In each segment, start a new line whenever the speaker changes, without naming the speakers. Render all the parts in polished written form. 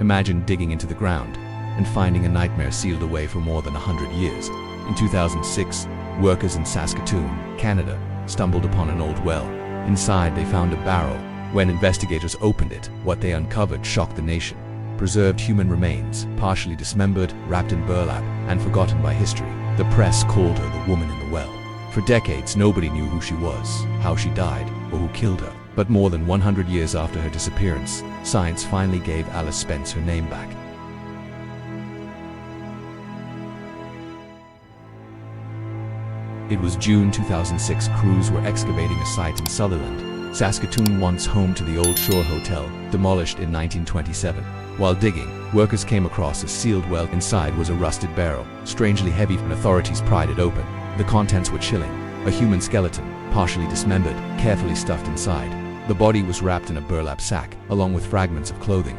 Imagine digging into the ground and finding a nightmare sealed away for more than 100 years. In 2006, workers in Saskatoon, Canada, stumbled upon an old well. Inside, they found a barrel. When investigators opened it, what they uncovered shocked the nation. Preserved human remains, partially dismembered, wrapped in burlap, and forgotten by history. The press called her the woman in the well. For decades, nobody knew who she was, how she died, or who killed her. But more than 100 years after her disappearance, science finally gave Alice Spence her name back. It was June 2006. Crews were excavating a site in Sutherland, Saskatoon, once home to the Old Shore Hotel, demolished in 1927. While digging, workers came across a sealed well. Inside was a rusted barrel, strangely heavy, and authorities pried it open. The contents were chilling. A human skeleton, partially dismembered, carefully stuffed inside. The body was wrapped in a burlap sack, along with fragments of clothing.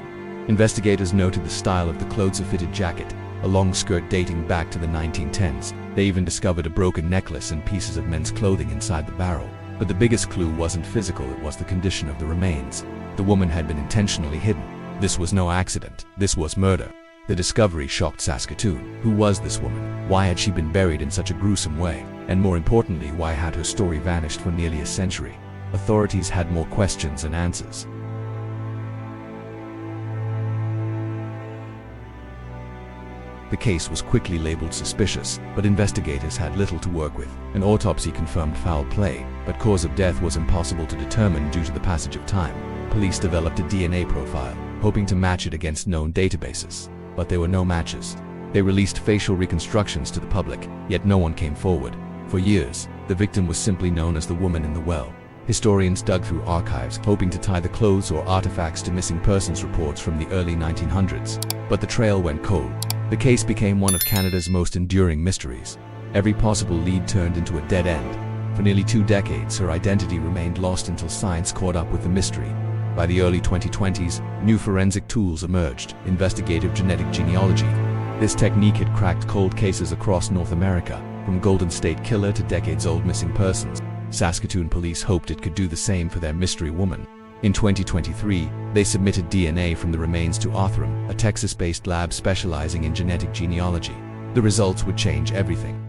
Investigators noted the style of the clothes: a fitted jacket, a long skirt dating back to the 1910s. They even discovered a broken necklace and pieces of men's clothing inside the barrel. But the biggest clue wasn't physical, it was the condition of the remains. The woman had been intentionally hidden. This was no accident. This was murder. The discovery shocked Saskatoon. Who was this woman? Why had she been buried in such a gruesome way? And more importantly, why had her story vanished for nearly a century? Authorities had more questions than answers. The case was quickly labeled suspicious, but investigators had little to work with. An autopsy confirmed foul play, but cause of death was impossible to determine due to the passage of time. Police developed a DNA profile, hoping to match it against known databases. But there were no matches. They released facial reconstructions to the public, yet no one came forward. For years, the victim was simply known as the woman in the well. Historians dug through archives, hoping to tie the clothes or artifacts to missing persons reports from the early 1900s. But the trail went cold. The case became one of Canada's most enduring mysteries. Every possible lead turned into a dead end. For nearly 2 decades, her identity remained lost until science caught up with the mystery. By the early 2020s, new forensic tools emerged: investigative genetic genealogy. This technique had cracked cold cases across North America, from Golden State Killer to decades-old missing persons. Saskatoon police hoped it could do the same for their mystery woman. In 2023, they submitted DNA from the remains to Othram, a Texas-based lab specializing in genetic genealogy. The results would change everything.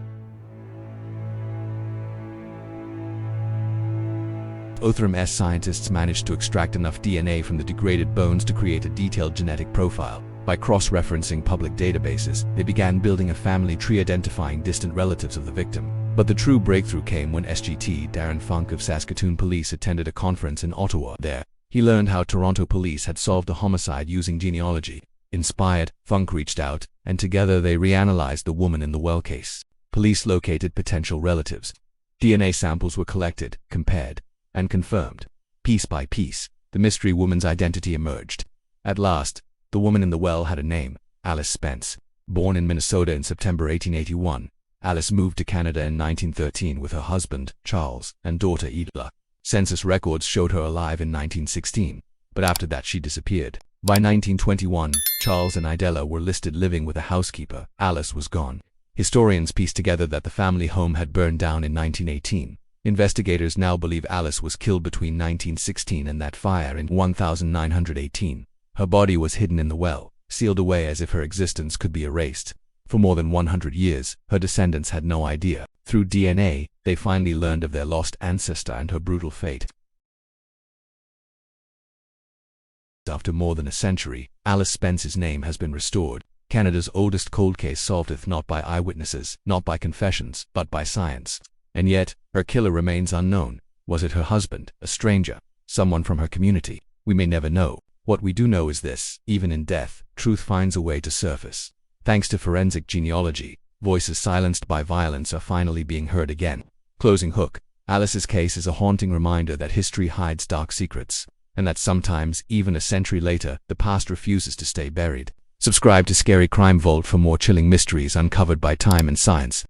Otham's scientists managed to extract enough DNA from the degraded bones to create a detailed genetic profile. By cross-referencing public databases, they began building a family tree identifying distant relatives of the victim. But the true breakthrough came when SGT Darren Funk of Saskatoon Police attended a conference in Ottawa. There, he learned how Toronto police had solved a homicide using genealogy. Inspired, Funk reached out, and together they reanalyzed the woman in the well case. Police located potential relatives. DNA samples were collected, compared, and confirmed. Piece by piece, the mystery woman's identity emerged. At last, the woman in the well had a name: Alice Spence. Born in Minnesota in September 1881, Alice moved to Canada in 1913 with her husband, Charles, and daughter Edla. Census records showed her alive in 1916, but after that she disappeared. By 1921, Charles and Idella were listed living with a housekeeper. Alice was gone. Historians pieced together that the family home had burned down in 1918. Investigators now believe Alice was killed between 1916 and that fire in 1918. Her body was hidden in the well, sealed away as if her existence could be erased. For more than 100 years, her descendants had no idea. Through DNA, they finally learned of their lost ancestor and her brutal fate. After more than a century, Alice Spence's name has been restored. Canada's oldest cold case solved not by eyewitnesses, not by confessions, but by science. And yet, her killer remains unknown. Was it her husband, a stranger, someone from her community? We may never know. What we do know is this: even in death, truth finds a way to surface. Thanks to forensic genealogy, voices silenced by violence are finally being heard again. Closing hook: Alice's case is a haunting reminder that history hides dark secrets, and that sometimes, even a century later, the past refuses to stay buried. Subscribe to Scary Crime Vault for more chilling mysteries uncovered by time and science.